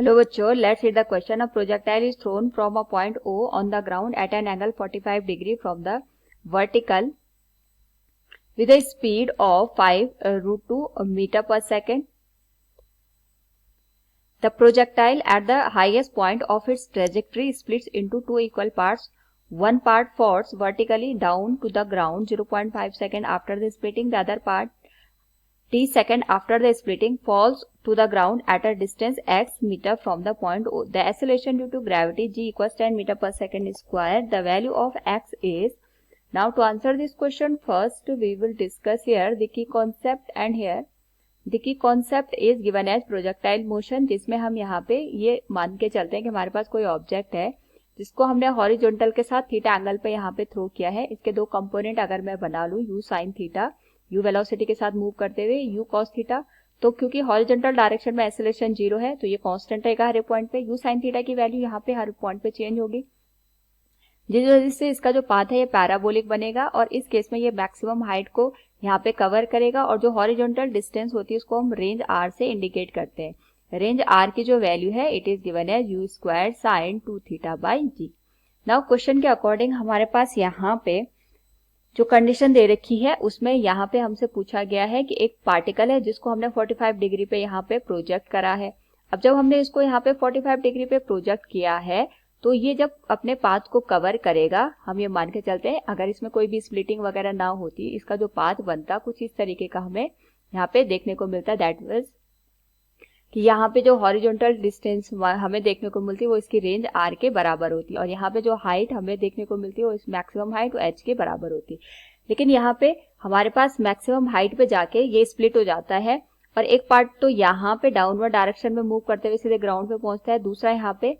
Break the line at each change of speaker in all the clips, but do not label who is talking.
Hello बच्चों, let's read the question. A projectile is thrown from a point O on the ground at an angle 45 degree from the vertical with a speed of 5√2 meter per second. The projectile at the highest point of its trajectory splits into two equal parts. One part falls vertically down to the ground 0.5 seconds after the splitting. The other part t second after the splitting falls to the ground at a distance x meter from the point O. The acceleration due to gravity g equals 10 meter per second square. The value of x is. Now to answer this question, first we will discuss here the key concept, and here the key concept is given as projectile motion, जिसमें हम यहाँ पे ये मान के चलते हैं कि हमारे पास कोई ऑब्जेक्ट है जिसको हमने हॉरिजॉन्टल के साथ थीटा एंगल पे यहाँ पे थ्रो किया है. इसके दो कंपोनेंट अगर मैं बना लूँ, u sine theta, u velocity के साथ मूव करते हुए u cos थीटा, तो क्योंकि हॉरिजॉन्टल डायरेक्शन में एक्सेलरेशन 0 है तो ये कांस्टेंट रहेगा हर पॉइंट पे. u साइन थीटा की वैल्यू यहाँ पे हर पॉइंट पे चेंज होगी, जिस वजह से इसका जो पाथ है ये पैराबोलिक बनेगा और इस केस में ये मैक्सिमम हाइट को यहाँ पे कवर करेगा. और जो हॉरिजॉन्टल डिस्टेंस होती है उसको हम रेंज r से इंडिकेट करते हैं. रेंज r की जो वैल्यू है it is given as u square sine 2 theta by g. Now question के अकॉर्डिंग हमारे पास यहाँ पे जो कंडीशन दे रखी है उसमें यहाँ पे हमसे पूछा गया है कि एक पार्टिकल है जिसको हमने 45 डिग्री पे यहाँ पे प्रोजेक्ट करा है. अब जब हमने इसको यहाँ पे 45 डिग्री पे प्रोजेक्ट किया है तो ये जब अपने पाथ को कवर करेगा, हम ये मान के चलते हैं अगर इसमें कोई भी स्प्लिटिंग वगैरह ना होती, इसका जो पाथ बनता कुछ इस तरीके का हमें यहाँ पे देखने को मिलता. दैट वाज कि यहाँ पे जो हॉरिजॉन्टल डिस्टेंस हमें देखने को मिलती है वो इसकी रेंज r के बराबर होती है, और यहाँ पे जो हाइट हमें देखने को मिलती है वो इस मैक्सिमम हाइट h के बराबर होती है. लेकिन यहाँ पे हमारे पास मैक्सिमम हाइट पे जाके ये स्प्लिट हो जाता है और एक पार्ट तो यहाँ पे डाउनवर्ड डायरेक्शन में मूव करते हुए सीधे ग्राउंड पे पहुंचता है, दूसरा यहाँ पे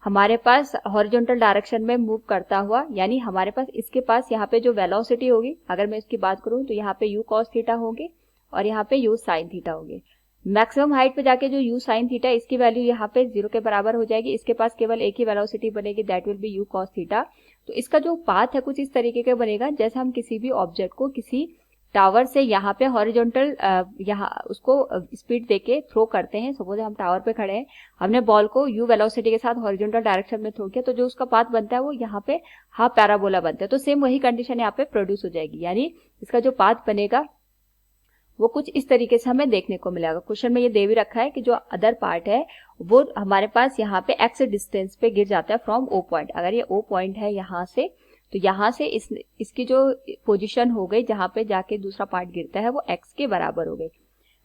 हमारे पास हॉरिजॉन्टल डायरेक्शन में मूव करता हुआ, यानी हमारे पास इसके पास यहाँ पे जो वेलोसिटी होगी, अगर मैं इसकी बात करूं तो यहाँ पे u cos थीटा होगी और यहाँ पे u sin थीटा होगी. मैक्सिमम हाइट पे जाके जो u sin थीटा इसकी वैल्यू यहाँ पे 0 के बराबर हो जाएगी. इसके पास केवल एक ही वेलोसिटी बनेगी, that will be u cos theta. तो इसका जो पाथ है कुछ इस तरीके का बनेगा जैसे हम किसी भी ऑब्जेक्ट को किसी टावर से यहाँ पे हॉरिजॉन्टल यहाँ उसको स्पीड देके थ्रो करते हैं. सपोज हम टावर पे खड़े हैं, हमने बॉल को u वेलोसिटी के साथ हॉरिजॉन्टल डायरेक्शन में थ्रो किया, तो जो उसका पाथ बनता है वो यहाँ पे हाफ पैराबोला बनता है. तो सेम वही कंडीशन यहाँ पे प्रोड्यूस हो जाएगी, यानी इसका जो पाथ बनेगा वो कुछ इस तरीके से हमें देखने को मिलेगा. क्वेश्चन में ये दे भी रखा है कि जो अदर पार्ट है वो हमारे पास यहाँ पे x डिस्टेंस पे गिर जाता है फ्रॉम o पॉइंट. अगर ये o पॉइंट है यहाँ से, तो यहाँ से इसकी जो पोजीशन हो गई जहाँ पे जाके दूसरा पार्ट गिरता है वो x के बराबर हो गई.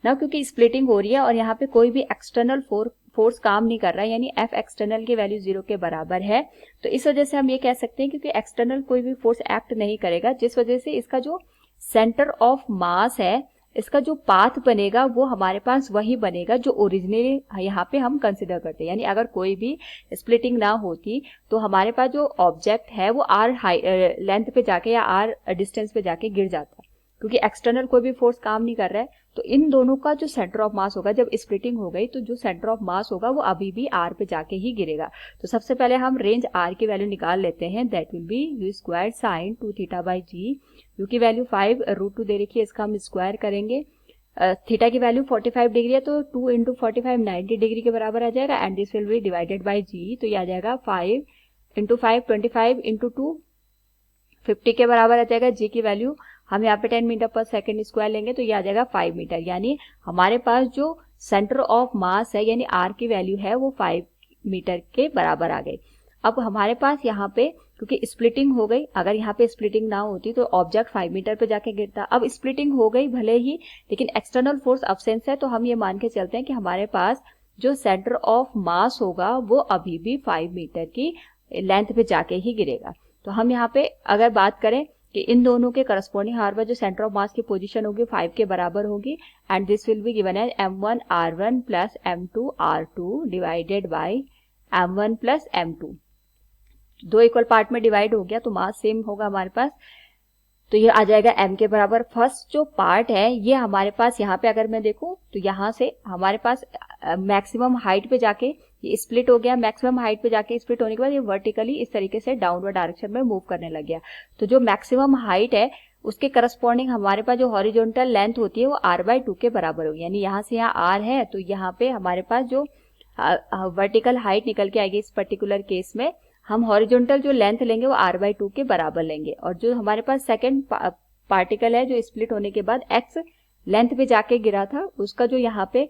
ना क्योंकि स्प्लिटिंग हो रही है और यहाँ पे कोई भी एक्सटर्नल फोर्स काम नहीं कर रहा है, यानी f एक्सटर्नल की वैल्यू 0 के बराबर है, तो इस वजह से हम ये कह सकते हैं क्योंकि एक्सटर्नल कोई भी फोर्स एक्ट नहीं करेगा, जिस वजह से इसका जो सेंटर ऑफ मास है, इसका जो पाथ बनेगा वो हमारे पास वही बनेगा जो ओरिजिनली यहाँ पे हम कंसिडर करते हैं. यानी अगर कोई भी स्प्लिटिंग ना होती तो हमारे पास जो ऑब्जेक्ट है वो r लेंथ पे जाके या r डिस्टेंस पे जाके गिर जाता है, क्योंकि एक्सटर्नल कोई भी फोर्स काम नहीं कर रहा है. तो इन दोनों का जो सेंटर ऑफ मास होगा, जब स्प्लिटिंग हो गई तो जो सेंटर ऑफ मास होगा वो अभी भी r पे जाके ही गिरेगा. तो सबसे पहले हम रेंज r की वैल्यू निकाल लेते हैं. That will be u square sine 2 theta by g. u की वैल्यू 5√2 दे रखी है, इसका हम स्क्वायर करेंगे. थीटा की वैल्यू 45 डिग्री है तो 2 इंटू 45 90 डिग्री के बराबर आ जाएगा, and this will be divided by g. तो ये आ जाएगा 5 इंटू 5 25 इंटू 2 50 के बराबर आ जाएगा. जी की वैल्यू हम यहाँ पे 10 मीटर पर सेकेंड स्क्वायर लेंगे तो ये आ जाएगा 5 मीटर. यानी हमारे पास जो सेंटर ऑफ मास है यानी r की वैल्यू है वो 5 मीटर के बराबर आ गई. अब हमारे पास यहाँ पे क्योंकि स्प्लिटिंग हो गई, अगर यहाँ पे स्प्लिटिंग ना होती तो ऑब्जेक्ट 5 मीटर पे जाके गिरता. अब स्प्लिटिंग हो गई भले ही, लेकिन एक्सटर्नल फोर्स अब्सेंस है, तो हम ये मान के चलते हैं कि हमारे पास जो सेंटर ऑफ मास होगा वो अभी भी 5 मीटर की लेंथ पे जाके ही गिरेगा. तो हम यहाँ पे अगर बात करें कि इन दोनों के करस्पॉन्डिंग हर बार जो सेंटर ऑफ मास की पोजीशन होगी 5 के बराबर होगी, and this will be given as m1 r1 plus m2 r2 divided by m1 plus m2. दो इक्वल पार्ट में डिवाइड हो गया तो मास सेम होगा हमारे पास, तो ये आ जाएगा m के बराबर. फर्स्ट जो पार्ट है ये हमारे पास यहाँ पे अगर मैं देखूं तो यहाँ से हमारे पास मैक्सिमम हाइट पे जाके ये स्प्लिट हो गया. मैक्सिमम हाइट पे जाके स्प्लिट होने के बाद ये वर्टिकली इस तरीके से डाउनवर्ड डायरेक्शन में मूव करने लग गया. तो जो मैक्सिमम हाइट है उसके करस्पॉन्डिंग हमारे पास जो हॉरिजॉन्टल लेंथ होती है वो r/2 के बराबर होगी. यानी यहाँ से यहाँ r है तो यहाँ पे हमारे पास जो वर्टिकल हाइट निकल के आएगी। इस पर्टिकुलर केस में हम हॉरिजॉन्टल जो लेंथ लेंगे वो r/2 के बराबर लेंगे, और जो हमारे पास सेकेंड पार्टिकल है जो स्प्लिट होने के बाद x लेंथ पे जाके गिरा था, उसका जो यहाँ पे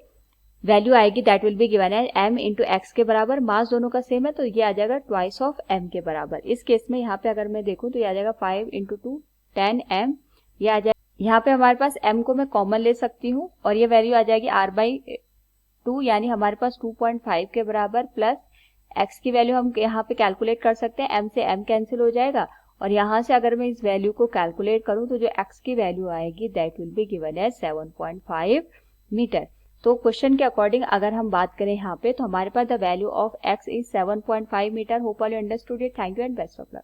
वैल्यू आएगी दैट विल बी गिवन है m इंटू एक्स के बराबर। मास दोनों का सेम है तो ये आ जाएगा ट्वाइस ऑफ m के बराबर। इस केस में यहाँ पे अगर मैं देखूँ तो ये आ जाएगा 5 इंटू 2 10 m। ये आ जाएगा, यहाँ पे हमारे पास m को मैं कॉमन ले सकती हूँ और ये वैल्यू आ जाएगी r/2, यानी हमारे पास 2.5 के बराबर, प्लस x की वैल्यू हम यहाँ पे कैलकुलेट कर सकते हैं, m से m कैंसिल हो जाएगा, और यहाँ से अगर मैं इस वैल्यू को कैलकुलेट करूँ तो जो x की वैल्यू आएगी दैट विल बी गिवन है 7.5 मीटर। तो क्वेश्चन के अकॉर्डिंग अगर हम बात करें यहाँ पे तो हमारे पास the value of x is 7.5 metre. Hope all you understood it. Thank you and best of luck.